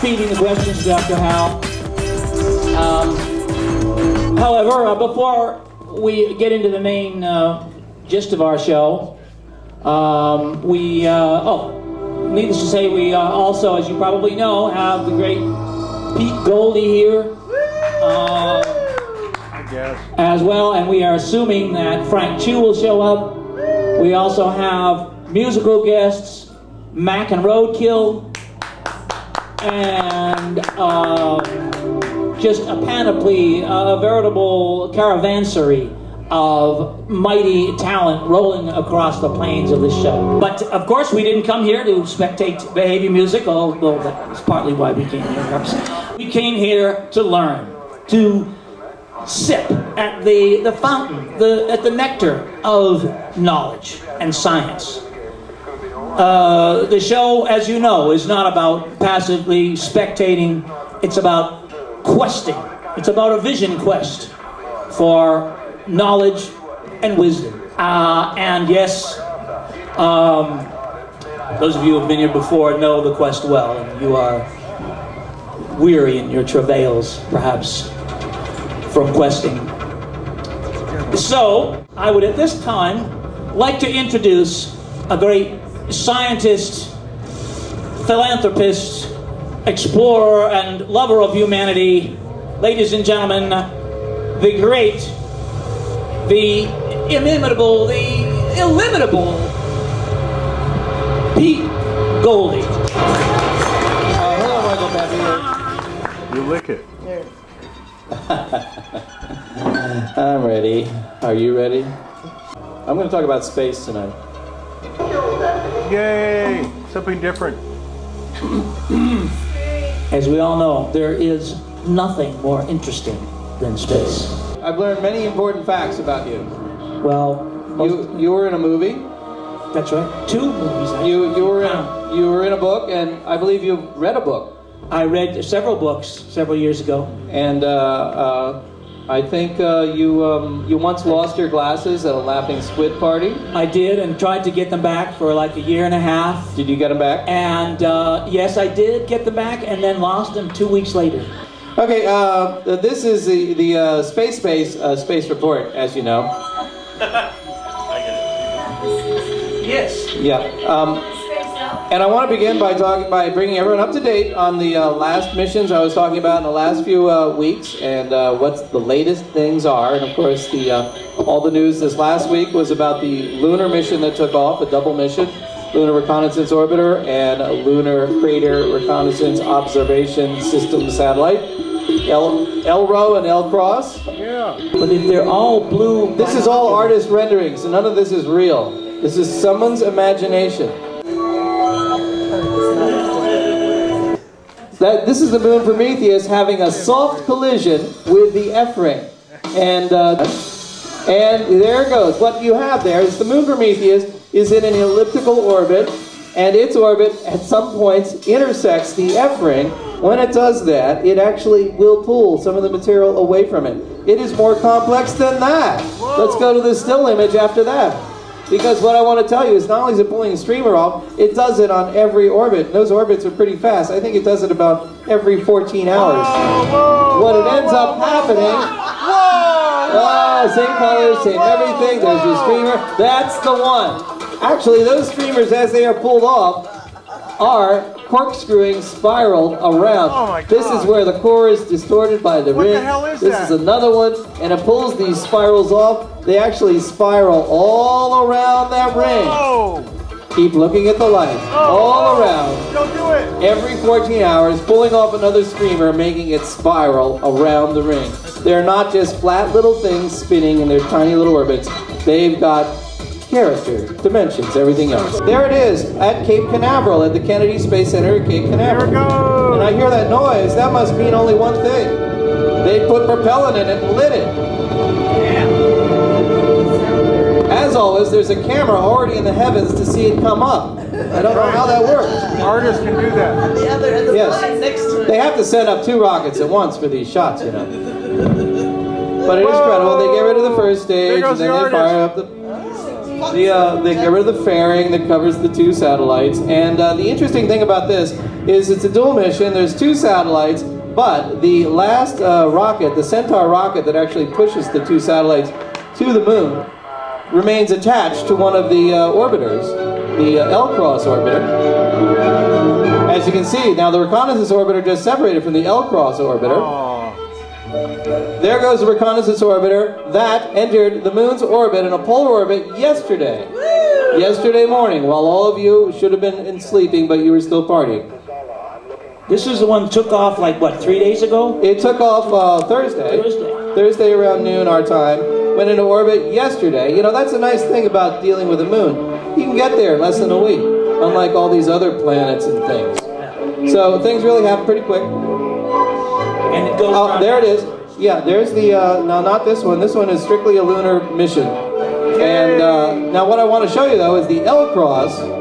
feeding the questions, Dr. Hal. However, before we get into the main gist of our show, needless to say, we also, as you probably know, have the great Pete Goldie here. I guess. As well, and we are assuming that Frank Chu will show up. We also have musical guests, Mac and Roadkill, and just a panoply, a veritable caravanserai of mighty talent rolling across the plains of this show. But of course, we didn't come here to spectate behavior music, although that was partly why we came here. Perhaps. We came here to learn, to sip at the fountain, at the nectar of knowledge and science. The show, as you know, is not about passively spectating. It's about questing. It's about a vision quest for knowledge and wisdom. And yes, those of you who have been here before know the quest well, and you are weary in your travails, perhaps, from questing. So, I would at this time like to introduce a great scientist, philanthropist, explorer, and lover of humanity. Ladies and gentlemen, the great, the inimitable, the illimitable Pete Goldie. Hello, Michael Peppe. You lick it. I'm ready. Are you ready? I'm going to talk about space tonight. Yay! Something different. As we all know, there is nothing more interesting than space. I've learned many important facts about you. Well, you were in a movie. That's right. 2 movies. You were in a book, and I believe you read a book. I read several books several years ago. And I think you once lost your glasses at a laughing squid party. I did, and tried to get them back for like a year and a half. Did you get them back? And yes, I did get them back, and then lost them 2 weeks later. Okay, this is the space report, as you know. Yes. Yeah. And I want to begin by bringing everyone up to date on the last missions I was talking about in the last few weeks, and what the latest things are. And of course, all the news this last week was about the lunar mission that took off, a double mission, Lunar Reconnaissance Orbiter and a Lunar Crater Reconnaissance Observation System Satellite, LRO and LCROSS. Yeah. But if they're all blue... This is all artist renderings, so none of this is real. This is someone's imagination. This is the moon Prometheus having a soft collision with the F-ring. And there it goes. What you have there is the moon Prometheus is in an elliptical orbit, and its orbit at some points intersects the F-ring. When it does that, it actually will pull some of the material away from it. It is more complex than that. Whoa. Let's go to the still image after that. Because what I want to tell you is not only is it pulling a streamer off, it does it on every orbit. And those orbits are pretty fast. I think it does it about every 14 hours. What it ends up happening... same colors, same everything. There's your streamer. That's the one. Actually, those streamers, as they are pulled off, are corkscrewing spiraled around. Oh my God. This is where the core is distorted by the ring. What the hell is this that? is another one, and it pulls these spirals off. They actually spiral all around that ring. Oh. Keep looking at the light. All around. Don't do it. Every 14 hours, pulling off another streamer, making it spiral around the ring. They're not just flat little things spinning in their tiny little orbits. They've got character, dimensions, everything else. There it is, at Cape Canaveral, at the Kennedy Space Center at Cape Canaveral. There it goes. And I hear that noise. That must mean only one thing. They put propellant in it and lit it. As always, there's a camera already in the heavens to see it come up. I don't know how that works. Artists can do that. And the other, and the Yes. next to it. They have to send up 2 rockets at once for these shots, you know. But it is credible. They get rid of the first stage, and then they fire up they get rid of the fairing that covers the 2 satellites. And the interesting thing about this is it's a dual mission. There's 2 satellites, but the last rocket, the Centaur rocket that actually pushes the 2 satellites to the moon, remains attached to one of the orbiters, the LCROSS orbiter. As you can see, now the reconnaissance orbiter just separated from the LCROSS orbiter. There goes the reconnaissance orbiter that entered the moon's orbit in a polar orbit yesterday. Yesterday morning, while all of you should have been sleeping, but you were still partying. This is the one that took off like, what, 3 days ago? It took off Thursday. Thursday around noon our time. Went into orbit yesterday. You know, that's a nice thing about dealing with the moon. You can get there in less than a week, unlike all these other planets and things. So things really happen pretty quick. And it goes there it is. Yeah, there's the, no, not this one. This one is strictly a lunar mission. And now what I want to show you, though, is the LCROSS.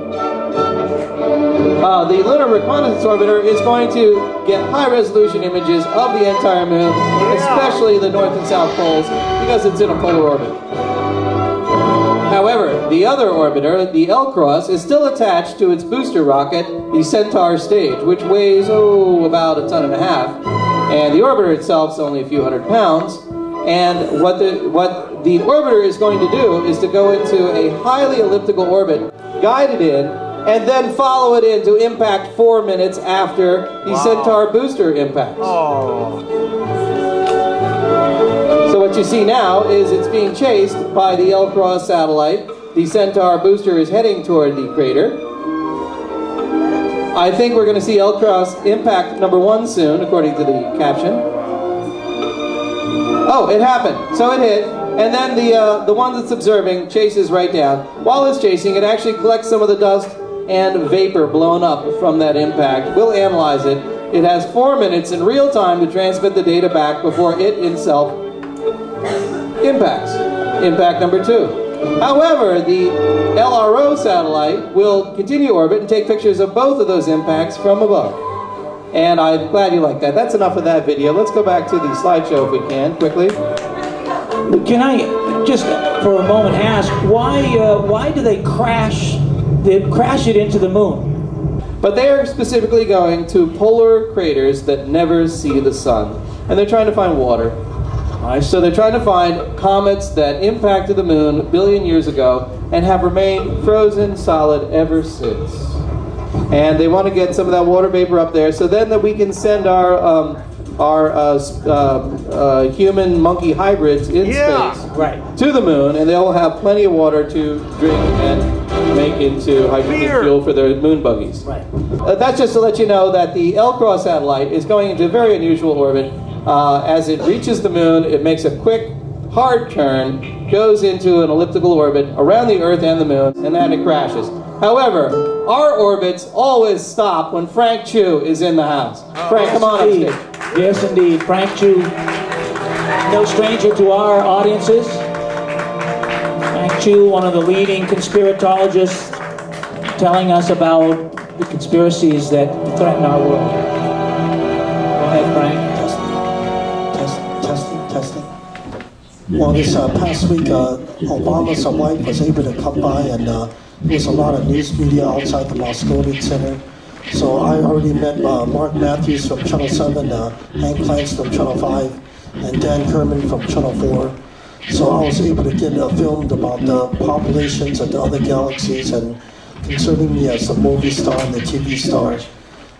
The Lunar Reconnaissance Orbiter is going to get high-resolution images of the entire moon, especially the north and south poles, because it's in a polar orbit. However, the other orbiter, the LCROSS, is still attached to its booster rocket, the Centaur stage, which weighs, about 1.5 tons. And the orbiter itself is only a few hundred pounds. And what the orbiter is going to do is to go into a highly elliptical orbit, guide it in, and then follow it in to impact 4 minutes after the Centaur booster impacts. So what you see now is it's being chased by the LCROSS satellite. The Centaur booster is heading toward the crater. I think we're going to see LCROSS impact number 1 soon, according to the caption. Oh, it happened. So it hit. And then the one that's observing chases right down. While it's chasing, it actually collects some of the dust and vapor blown up from that impact. We'll analyze it. It has 4 minutes in real time to transmit the data back before it itself impacts. Impact number 2. However, the LRO satellite will continue orbit and take pictures of both of those impacts from above. And I'm glad you like that. That's enough of that video. Let's go back to the slideshow if we can, quickly. Can I just, for a moment, ask, why do they crash it into the moon? But they are specifically going to polar craters that never see the sun. And they're trying to find water. So they're trying to find comets that impacted the moon a billion years ago and have remained frozen solid ever since. And they want to get some of that water vapor up there so then that we can send our human-monkey hybrids in space to the moon, and they'll have plenty of water to drink and make into hydrogen fuel for their moon buggies. That's just to let you know that the LCROSS satellite is going into a very unusual orbit. As it reaches the moon, it makes a quick, hard turn, goes into an elliptical orbit around the Earth and the moon, and then it crashes. However, our orbits always stop when Frank Chu is in the house. Frank, come on up stage. Yes, indeed. Frank Chu, no stranger to our audiences. Frank Chu, one of the leading conspiratologists, telling us about the conspiracies that threaten our world. Go ahead, Frank. Testing. Well, this past week, Obama's wife was able to come by, and there was a lot of news media outside the Moscone Center. So I already met Mark Matthews from Channel 7, Hank Clance from Channel 5, and Dan Kerman from Channel 4. So I was able to get filmed about the populations of the other galaxies and concerning me as a movie star and the TV star.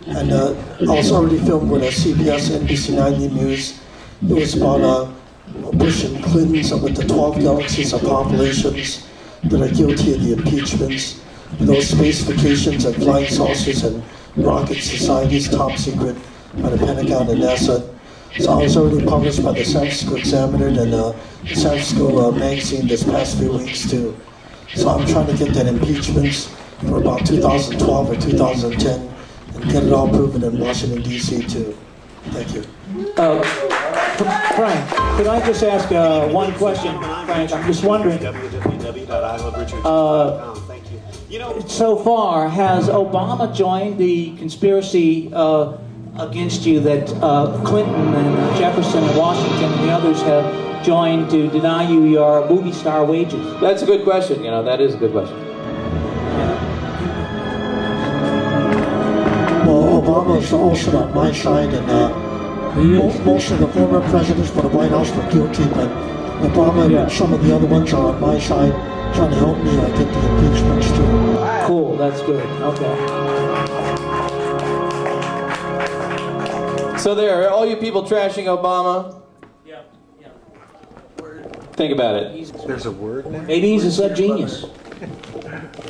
And I was already filmed with CBS, NBC 90 News. It was about Bush and Clinton's with the 12 galaxies of populations that are guilty of the impeachments, those space vacations and flying saucers and rocket societies, top secret by the Pentagon and NASA. So I was already published by the San Francisco Examiner and the San Francisco magazine this past few weeks too. So I'm trying to get that impeachments for about 2012 or 2010 and get it all proven in Washington, D.C. too. Thank you. Frank, could I just ask one question, Frank? I'm just wondering. So far, has Obama joined the conspiracy against you that Clinton and Jefferson and Washington and the others have joined to deny you your movie star wages? That's a good question. You know, that is a good question. Well, Obama is also on my side, and most of the former presidents for the White House were guilty, but Obama and some of the other ones are on my side, trying to help me get the impeachments through. Cool, that's good. Okay. So there, all you people trashing Obama, think about it. There's a word now? Maybe he's a genius.